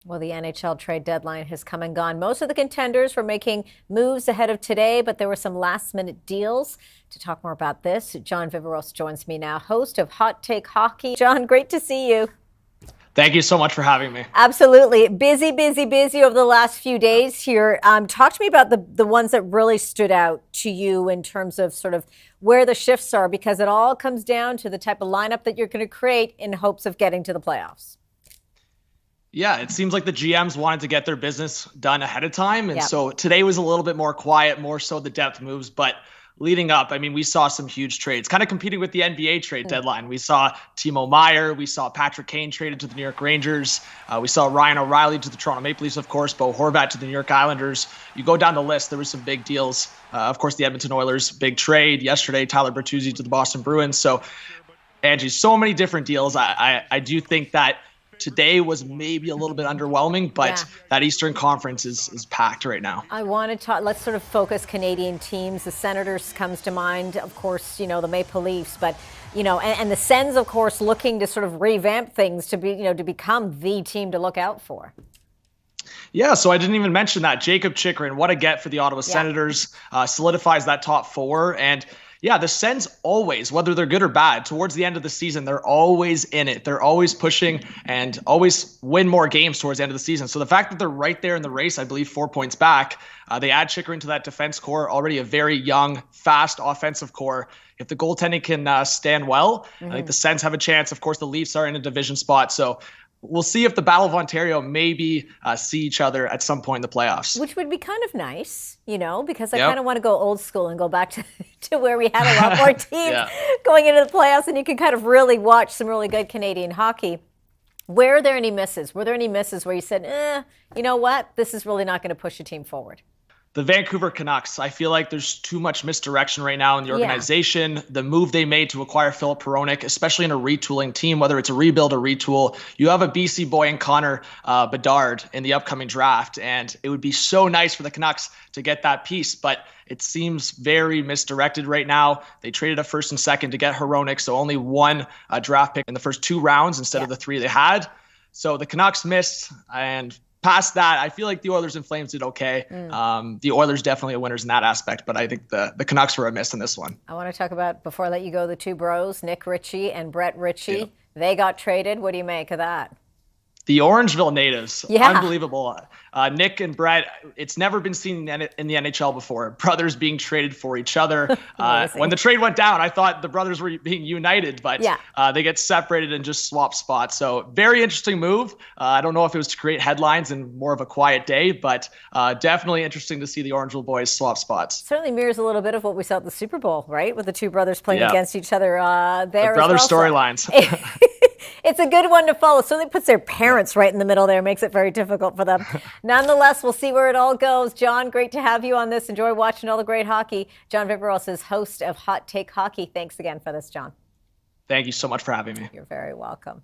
Well, the NHL trade deadline has come and gone. Most of the contenders were making moves ahead of today, but there were some last-minute deals. To talk more about this, John Viveiros joins me now, host of Hot Take Hockey. John, great to see you. Thank you so much for having me. Absolutely. Busy over the last few days here. Talk to me about the ones that really stood out to you in terms of sort of where the shifts are, because it all comes down to the type of lineup that you're going to create in hopes of getting to the playoffs. Yeah, it seems like the GMs wanted to get their business done ahead of time. And Yep. so today was a little bit more quiet, more so the depth moves. But leading up, I mean, we saw some huge trades, kind of competing with the NBA trade deadline. We saw Timo Meyer. We saw Patrick Kane traded to the New York Rangers. We saw Ryan O'Reilly to the Toronto Maple Leafs, of course, Bo Horvat to the New York Islanders. You go down the list, there were some big deals. Of course, the Edmonton Oilers, big trade. Yesterday, Tyler Bertuzzi to the Boston Bruins. So, Angie, so many different deals. I do think that today was maybe a little bit underwhelming, but that Eastern Conference is packed right now. I want to talk, let's sort of focus Canadian teams. The Senators comes to mind, of course, you know, the Maple Leafs, but, you know, and the Sens, of course, looking to sort of revamp things to be, you know, to become the team to look out for. Yeah, so I didn't even mention that. Jacob Chikrin, what a get for the Ottawa Senators, solidifies that top four. And yeah, the Sens always, whether they're good or bad, towards the end of the season, they're always in it. They're always pushing and always win more games towards the end of the season. So the fact that they're right there in the race, I believe 4 points back, they add Chikrin to that defense core, already a very young, fast offensive core. If the goaltending can stand well, I think the Sens have a chance. Of course, the Leafs are in a division spot. So we'll see if the Battle of Ontario maybe see each other at some point in the playoffs. Which would be kind of nice, you know, because I kind of want to go old school and go back to where we had a lot more teams going into the playoffs, and you can kind of really watch some really good Canadian hockey. Were there any misses? Were there any misses where you said, you know what, this is really not going to push a team forward? The Vancouver Canucks, I feel like there's too much misdirection right now in the organization. The move they made to acquire Philip Peronic, especially in a retooling team, whether it's a rebuild or retool, you have a BC boy in Connor Bedard in the upcoming draft, and it would be so nice for the Canucks to get that piece, but it seems very misdirected right now. They traded a first and second to get Hronek, so only one draft pick in the first 2 rounds instead of the 3 they had. So the Canucks missed, and past that, I feel like the Oilers and Flames did okay. The Oilers definitely are winners in that aspect, but I think the Canucks were a miss in this one. I want to talk about, before I let you go, the two bros, Nick Ritchie and Brett Ritchie. They got traded. What do you make of that? The Orangeville natives, unbelievable. Nick and Brett, it's never been seen in the NHL before. Brothers being traded for each other. When the trade went down, I thought the brothers were being united, but they get separated and just swap spots. So very interesting move. I don't know if it was to create headlines and more of a quiet day, but definitely interesting to see the Orangeville boys swap spots. Certainly mirrors a little bit of what we saw at the Super Bowl, right? With the two brothers playing against each other there. The brother storylines. It's a good one to follow. So it puts their parents right in the middle there, makes it very difficult for them. Nonetheless, we'll see where it all goes. John, great to have you on this. Enjoy watching all the great hockey. John Viveiros is host of Hot Take Hockey. Thanks again for this, John. Thank you so much for having me. You're very welcome.